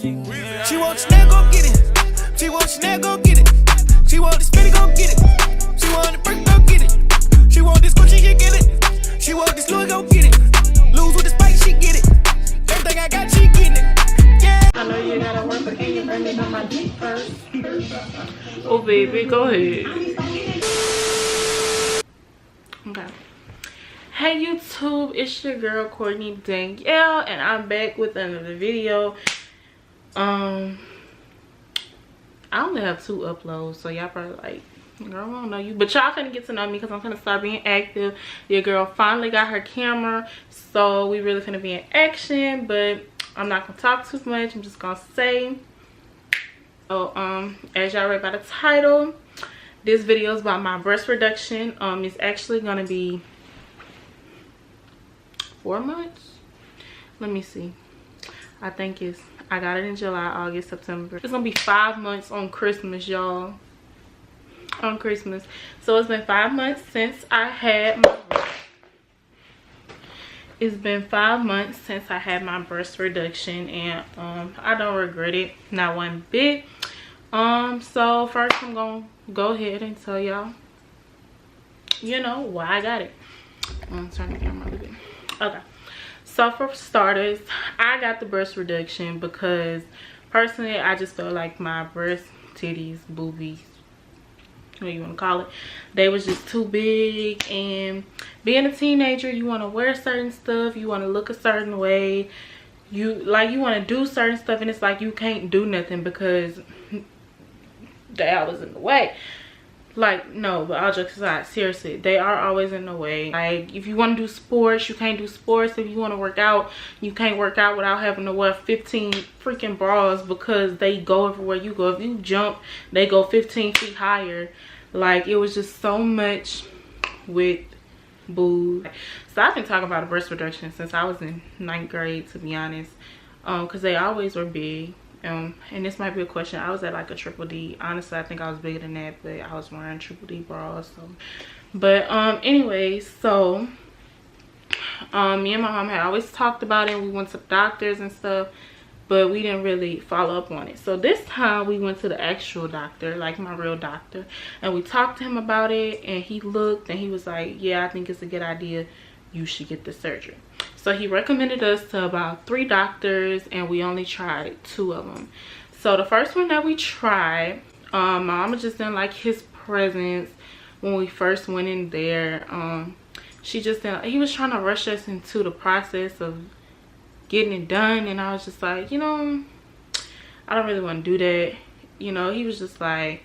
She want Chanel, go get it. She want Chanel, go get it. She want the Spinny, go get it. She want the Brick, go get it. She want this Gucci, she get it. She want this Louis, go get it. Lose with the spice, she get it. Everything I got, she getting it. Yeah. I know you gotta work, but can you bring me on my dick first? Oh baby, go ahead. Okay. Hey YouTube, it's your girl Courtney Danielle, and I'm back with another video. I only have 2 uploads, so y'all probably like, girl, I don't know you, but y'all finna get to know me because I'm finna start being active. Your girl finally got her camera, so we really finna be in action, but I'm not gonna talk too much. I'm just gonna say, as y'all read by the title, this video is about my breast reduction. It's actually gonna be 4 months. Let me see. I think I got it in July, August, September. It's gonna be 5 months on Christmas, y'all. On Christmas. So it's been 5 months since I had my breast reduction, and I don't regret it, not one bit. So first I'm gonna go ahead and tell y'all, you know, why I got it. I'm turn the camera a little bit. Okay, so for starters, I got the breast reduction because personally I just felt like my breast, titties, boobies, what you want to call it, they was just too big. And being a teenager, you want to wear certain stuff, you want to look a certain way, you want to do certain stuff, and it's like you can't do nothing because that was in the way. Like, no, but all jokes aside, seriously, they are always in the way. Like, if you want to do sports, you can't do sports. If you want to work out, you can't work out without having to wear 15 freaking bras because they go everywhere you go. If you jump, they go 15 feet higher. Like, it was just so much with boobs. So I've been talking about a breast reduction since I was in 9th grade, to be honest, because they always were big. And this might be a question. I was at like a triple D. Honestly, I think I was bigger than that, but I was wearing triple D bras. So, but anyways, so me and my mom had always talked about it. We went to doctors and stuff, but we didn't really follow up on it. So this time we went to the actual doctor, like my real doctor, and we talked to him about it, and he looked and he was like, yeah, I think it's a good idea, you should get the surgery. So he recommended us to about 3 doctors, and we only tried 2 of them. So the first one that we tried, my mama just didn't like his presence when we first went in there. She just didn't, he was trying to rush us into the process of getting it done, and I was just like, you know, I don't really want to do that. You know, he was just like,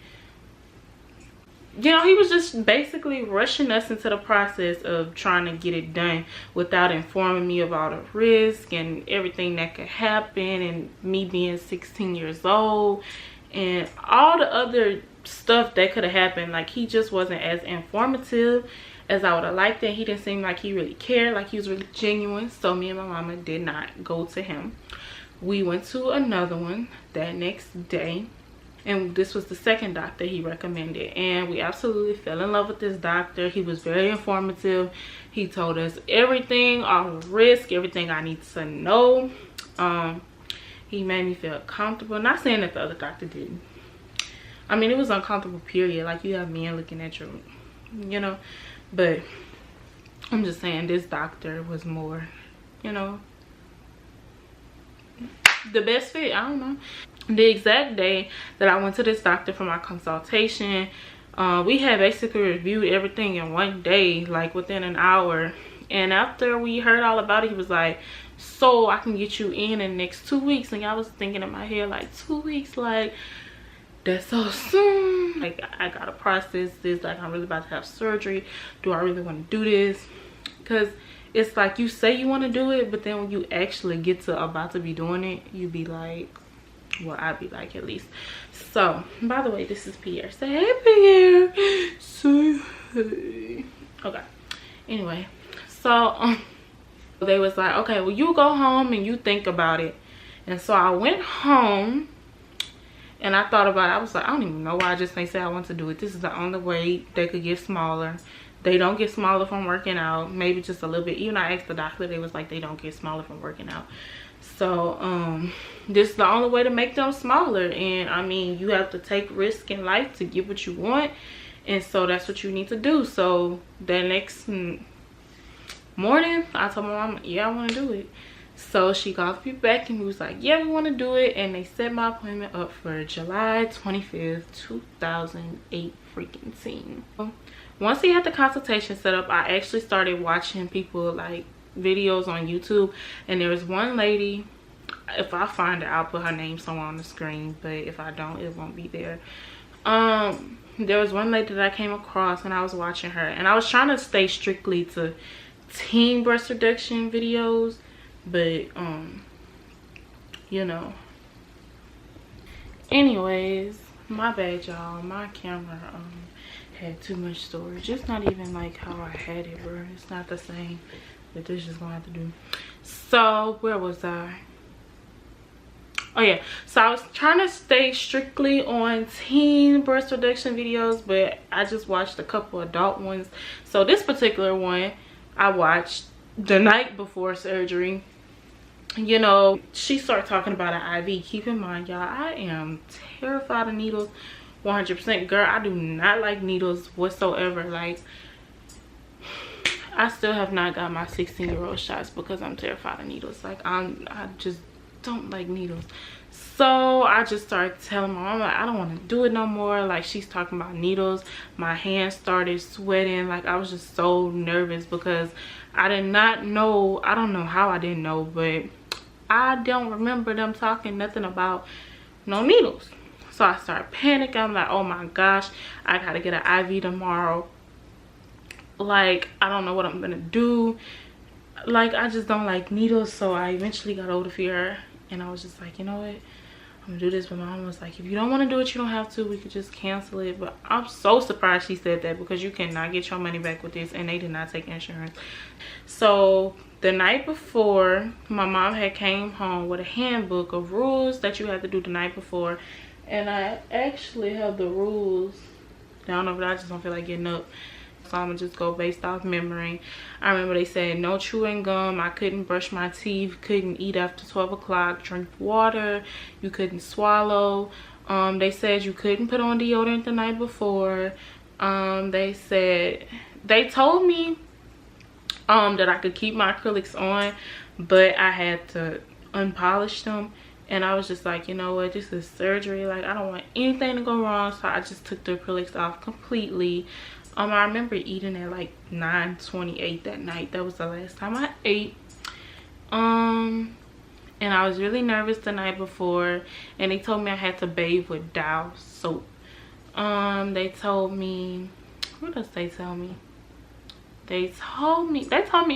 you know, he was just basically rushing us into the process of trying to get it done without informing me of all the risk and everything that could happen, and me being 16 years old and all the other stuff that could have happened. Like, he just wasn't as informative as I would have liked it. He didn't seem like he really cared, like he was really genuine. So me and my mama did not go to him. We went to another one that next day, and this was the second doctor he recommended, and we absolutely fell in love with this doctor. He was very informative. He told us everything, all the risk, everything I need to know. He made me feel comfortable. Not saying that the other doctor didn't. I mean, it was uncomfortable, period. Like, you have men looking at you, you know, but I'm just saying this doctor was more, you know, the best fit. I don't know. The exact day that I went to this doctor for my consultation, we had basically reviewed everything in one day, like within an hour. And after we heard all about it, he was like, so I can get you in the next 2 weeks. And I was thinking in my head, like, 2 weeks, like, that's so soon. Like, I gotta process this. Like, I'm really about to have surgery. Do I really want to do this? Because it's like, you say you want to do it, but then when you actually get to about to be doing it, you be like, well, I'd be like, at least. So, by the way, this is Pierre. Say hey, Pierre. Say hey. Okay. Anyway, so they was like, okay, well, you go home and you think about it. And so I went home and I thought about it. I was like, I don't even know why I just ain't say I want to do it. This is the only way they could get smaller. They don't get smaller from working out. Maybe just a little bit. Even I asked the doctor, they was like, they don't get smaller from working out. So this is the only way to make them smaller. And I mean, you have to take risk in life to get what you want, and so that's what you need to do. So the next morning I told my mom, yeah, I want to do it. So she called me back and we was like, yeah, we want to do it. And they set my appointment up for July 25th 2008 freaking scene. Once he had the consultation set up, I actually started watching people like videos on YouTube, and there was one lady, if I find it I'll put her name somewhere on the screen, but if I don't, it won't be there. There was one lady that I came across and I was watching her, and I was trying to stay strictly to teen breast reduction videos, but you know, anyways, my bad y'all, my camera had too much storage. It's not even like how I had it, bro. It's not the same, but this is gonna have to do. So where was I? Oh yeah, so I was trying to stay strictly on teen breast reduction videos, but I just watched a couple adult ones. So this particular one I watched the night before surgery. You know, she started talking about an IV. Keep in mind, y'all, I am terrified of needles 100%. Girl, I do not like needles whatsoever. Like, I still have not got my 16-year-old shots because I'm terrified of needles. Like, I just don't like needles. So I just started telling my mom, like, I don't want to do it no more. Like, she's talking about needles. My hands started sweating. Like, I was just so nervous because I did not know. I don't know how I didn't know, but I don't remember them talking nothing about no needles. So I started panicking. I'm like, oh my gosh, I gotta get an IV tomorrow. Like, I don't know what I'm gonna do. Like, I just don't like needles. So I eventually got over the fear, and I was just like, you know what, I'm gonna do this. But my mom was like, if you don't want to do it, you don't have to. We could just cancel it. But I'm so surprised she said that, because you cannot get your money back with this, and they did not take insurance. So the night before, my mom had came home with a handbook of rules that you have to do the night before, and I actually have the rules down over there. I just don't feel like getting up, so I'm gonna just go based off memory. I remember they said no chewing gum, I couldn't brush my teeth, couldn't eat after 12 o'clock, drink water, you couldn't swallow. They said you couldn't put on deodorant the night before. They told me that I could keep my acrylics on, but I had to unpolish them. And I was just like, you know what, this is surgery. Like, I don't want anything to go wrong. So I just took the acrylics off completely. I remember eating at like 9:28 that night. That was the last time I ate. And I was really nervous the night before, and they told me I had to bathe with Dow soap. They told me, what else they tell me? They told me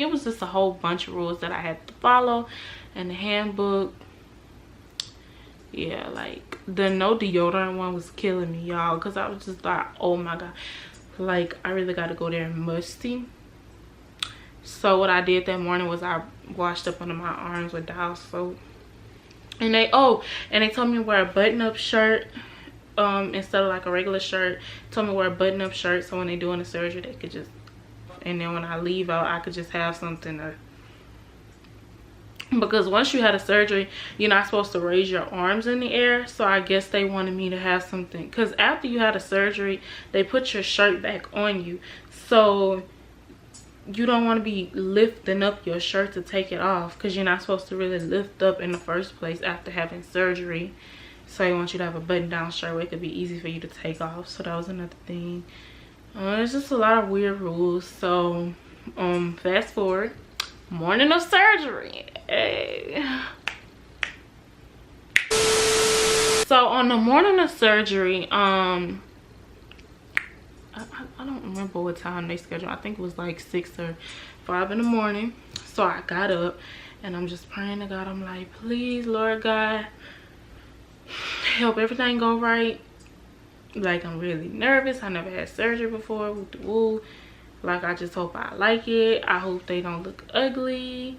it was just a whole bunch of rules that I had to follow, and the handbook. Yeah, like the no deodorant one was killing me, y'all, because I was just like, oh my god, like I really got to go there musty. So what I did that morning was I washed up under my arms with Dow soap, and they told me to wear a button-up shirt instead of like a regular shirt. Told me to wear a button-up shirt, so when they doing the surgery they could just, and then when I leave out, I could just have something to, because once you had a surgery, you're not supposed to raise your arms in the air. So I guess they wanted me to have something, because after you had a surgery, they put your shirt back on you. So you don't want to be lifting up your shirt to take it off, because you're not supposed to really lift up in the first place after having surgery. So they want you to have a button down shirt where it could be easy for you to take off. So that was another thing. There's just a lot of weird rules. So fast forward, morning of surgery. Hey. So on the morning of surgery, I don't remember what time they scheduled. I think it was like 6 or 5 in the morning. So I got up and I'm just praying to God. I'm like, please, Lord God, help everything go right. Like, I'm really nervous. I never had surgery before with the woo. Like, I just hope I like it. I hope they don't look ugly.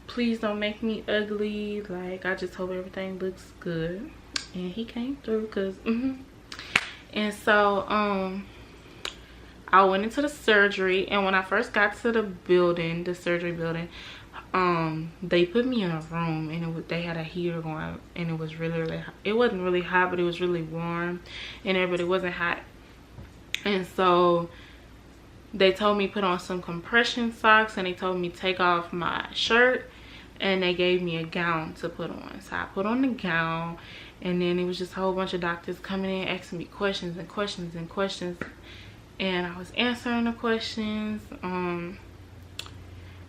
Please don't make me ugly. Like, I just hope everything looks good. And he came through, because and so I went into the surgery, and when I first got to the building, the surgery building, They put me in a room, and they had a heater going, and it was really hot. It wasn't really hot, but it was really warm in there, but it wasn't hot. And so they told me put on some compression socks, and they told me take off my shirt, and they gave me a gown to put on. So I put on the gown, and then it was just a whole bunch of doctors coming in asking me questions and questions and questions, and I was answering the questions.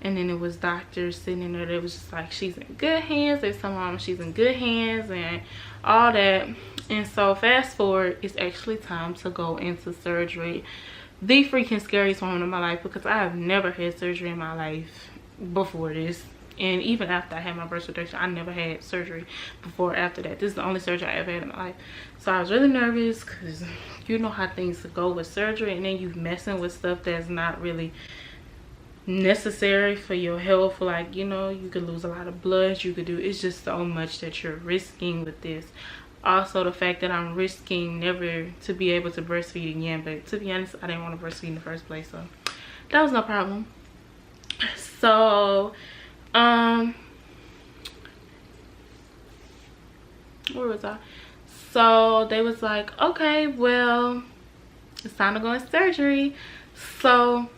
And then it was doctors sitting in there. They was just like, she's in good hands. They told mom she's in good hands and all that. And so fast forward, it's actually time to go into surgery. The freaking scariest moment of my life, because I have never had surgery in my life before this. And even after I had my birth certificate, I never had surgery before or after that. This is the only surgery I ever had in my life. So I was really nervous, because you know how things go with surgery, and then you messing with stuff that's not really necessary for your health. Like, you know, you could lose a lot of blood, you could do, it's just so much that you're risking with this. Also the fact that I'm risking never to be able to breastfeed again, but to be honest, I didn't want to breastfeed in the first place, so that was no problem. So where was I? So they was like, okay, well, it's time to go in surgery. So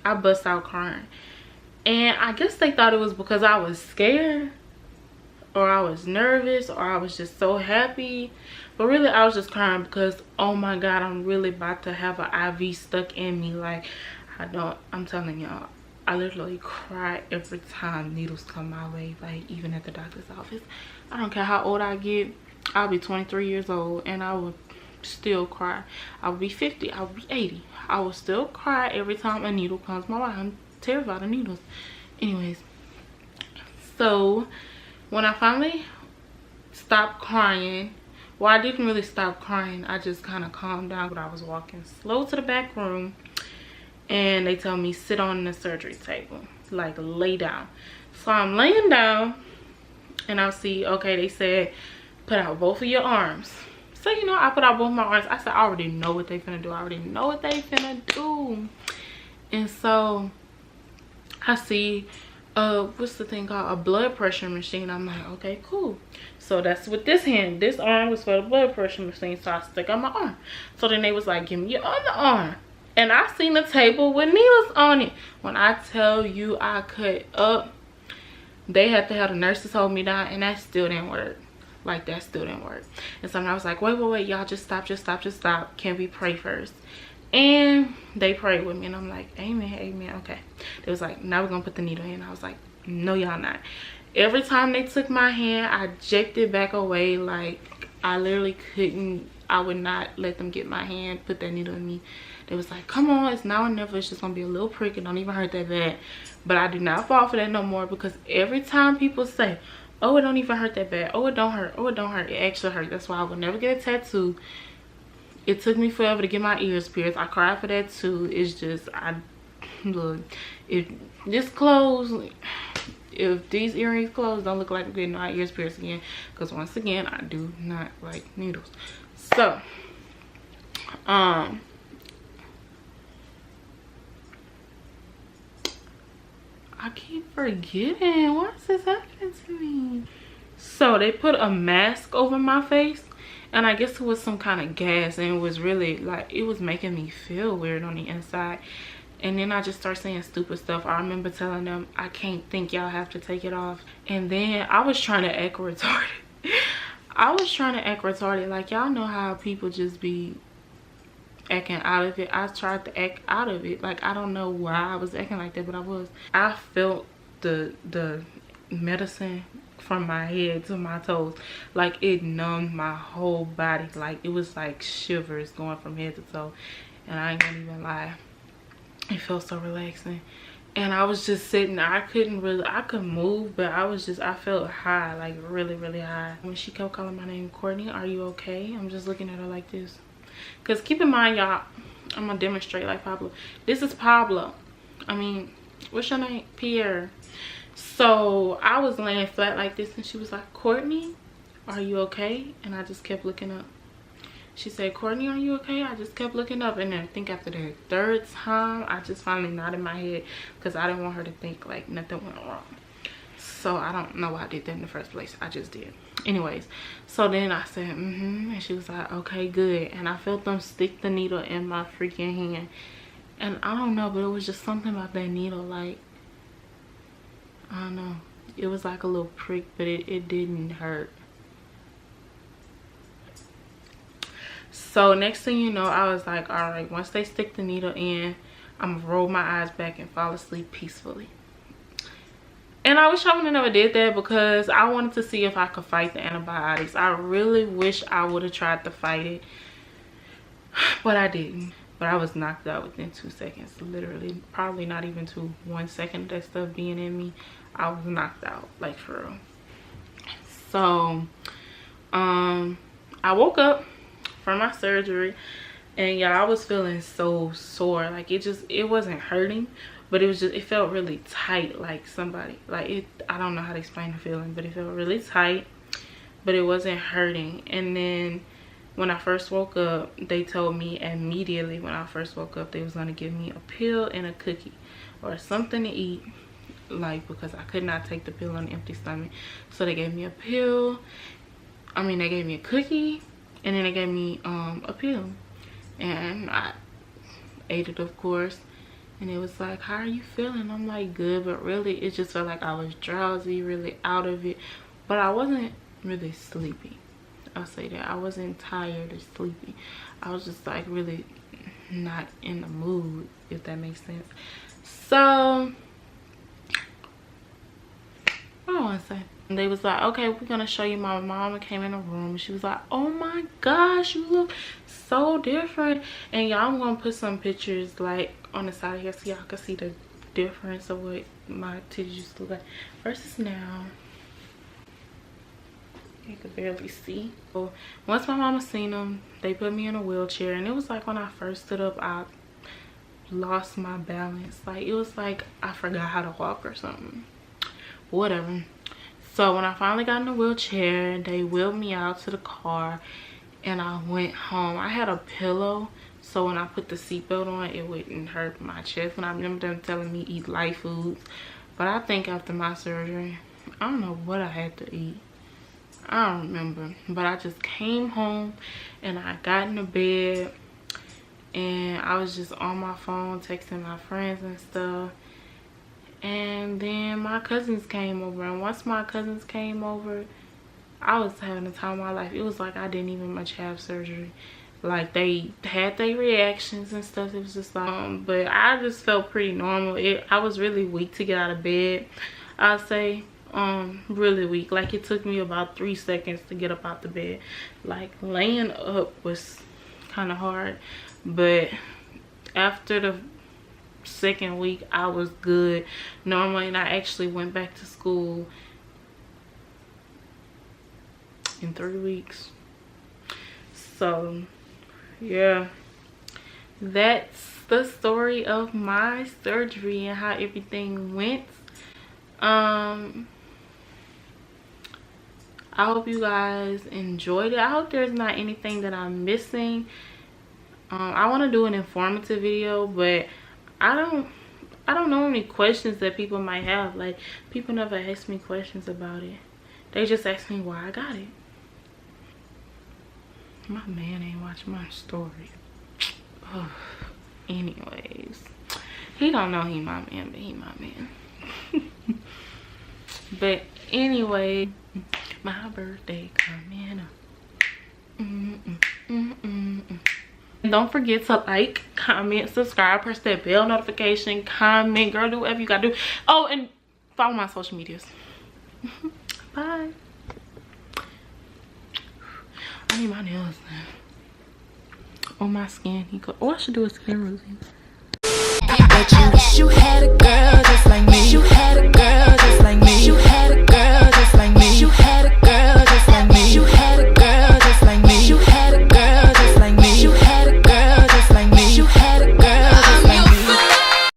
I bust out crying, and I guess they thought it was because I was scared, or I was nervous, or I was just so happy. But really I was just crying because, oh my god, I'm really about to have an IV stuck in me. Like, I'm telling y'all, I literally cry every time needles come my way. Like, even at the doctor's office, I don't care how old I get. I'll be 23 years old and I would still cry. I would be 50, I would be 80, I will still cry every time a needle comes my way. I'm terrified of needles. Anyways, so when I finally stopped crying, well, I didn't really stop crying, I just kind of calmed down. But I was walking slow to the back room, and they told me sit on the surgery table, like lay down. So I'm laying down, and I'll see, okay, they said put out both of your arms. So, you know, I put out both my arms. I said, I already know what they finna do. I already know what they finna do. And so I see, what's the thing called? A blood pressure machine. I'm like, okay, cool. So that's with this hand. This arm was for the blood pressure machine. So I stuck on my arm. So then they was like, give me your other arm. And I seen the table with needles on it. When I tell you I cut up, they had to have the nurses hold me down, and that still didn't work. Like, that still didn't work. And so I was like, wait, y'all, just stop. Can we pray first? And they prayed with me, and I'm like, amen, okay. They was like, now we're gonna put the needle in. I was like, no, y'all not. Every time they took my hand, I jerked it back away. Like, I literally couldn't, I would not let them get my hand, put that needle in me. They was like, come on, it's now or never. It's just gonna be a little prick. It don't even hurt that bad. But I do not fall for that no more, because every time people say, oh, it don't even hurt that bad, oh, it don't hurt, oh, it don't hurt, it actually hurt. That's why I would never get a tattoo. It took me forever to get my ears pierced. I cried for that too. It's just, look, if this closed, if these earrings close, don't look like I'm getting my ears pierced again, because once again, I do not like needles. So I keep forgetting. Why is this happening to me? So they put a mask over my face, and I guess it was some kind of gas, and it was really like, it was making me feel weird on the inside. And then I just start saying stupid stuff. I remember telling them, I can't think, y'all have to take it off. And then I was trying to act retarded. I was trying to act retarded. Like, y'all know how people just be acting out of it. I tried to act out of it. Like, I don't know why I was acting like that, but I was. I felt the medicine from my head to my toes. Like, it numbed my whole body. Like, it was like shivers going from head to toe. And I ain't gonna even lie, it felt so relaxing. And I was just sitting, I couldn't move, but I felt high, like really, really high. When she kept calling my name, Courtney, are you okay? I'm just looking at her like this. Because keep in mind, y'all, I'm gonna demonstrate like Pablo. This is Pablo. I mean, what's your name? Pierre. So I was laying flat like this, and she was like, Courtney, are you okay? And I just kept looking up. She said, Courtney, are you okay? I just kept looking up, and then I think after the third time, I just finally nodded my head, because I didn't want her to think like nothing went wrong. So I don't know why I did that in the first place. I just did. Anyways, so then I said, and she was like, okay, good. And I felt them stick the needle in my freaking hand. And I don't know, but it was just something about that needle, like, I don't know. It was like a little prick, but it didn't hurt. So next thing you know, I was like, all right, once they stick the needle in, I'm gonna roll my eyes back and fall asleep peacefully. And I wish I would have never did that, because I wanted to see if I could fight the antibiotics. I really wish I would have tried to fight it, but I didn't. But I was knocked out within 2 seconds, literally. Probably not even 1 second of that stuff being in me. I was knocked out, like, for real. So I woke up from my surgery, and yeah, I was feeling so sore. Like, it wasn't hurting, but it felt really tight, like somebody, like, it, I don't know how to explain the feeling, but it felt really tight, but it wasn't hurting. And then when I first woke up, they told me immediately when I first woke up, they was gonna give me a pill and a cookie or something to eat, like, because I could not take the pill on an empty stomach. So they gave me a pill, they gave me a cookie, and then they gave me a pill, and I ate it, of course. And it was like, how are you feeling? I'm like, good, but really it just felt like I was drowsy, really out of it, but I wasn't really sleepy. I'll say that. I wasn't tired or sleepy. I was just like really not in the mood, if that makes sense. So what do I want to say? And they was like, okay, we're gonna show you. My mama came in the room and she was like, oh my gosh, you look so different. And y'all, I'm gonna put some pictures like on the side here so y'all can see the difference of what my titties used to look like versus now. You could barely see. So once my mama seen them, they put me in a wheelchair, and it was like when I first stood up, I lost my balance. Like, it was like I forgot how to walk or something, whatever. So when I finally got in the wheelchair, they wheeled me out to the car and I went home. I had a pillow, so when I put the seatbelt on, it wouldn't hurt my chest. And I remember them telling me eat light foods, but I think after my surgery, I don't know what I had to eat. I don't remember, but I just came home and I got in the bed and I was just on my phone texting my friends and stuff. And then my cousins came over, and once my cousins came over, I was having the time of my life. It was like I didn't even much have surgery. Like, they had their reactions and stuff. It was just like, but I just felt pretty normal. I was really weak to get out of bed, I'd say. Really weak. Like, it took me about 3 seconds to get up out the bed. Like, laying up was kind of hard, but after the second week I was good normally, and I actually went back to school in 3 weeks. So yeah, that's the story of my surgery and how everything went. I hope you guys enjoyed it. I hope there's not anything that I'm missing. I want to do an informative video, but I don't know any questions that people might have. Like, people never ask me questions about it. They just ask me why I got it. My man ain't watching my story. Anyways, he don't know he my man, but he my man. But anyway, my birthday coming up. Don't forget to like, comment, subscribe, press that bell notification, comment, girl, do whatever you gotta do. Oh, and follow my social medias. Bye. I need my nails done. On my skin. I should do a skin routine. I bet you wish you had a girl just like me. You had a girl just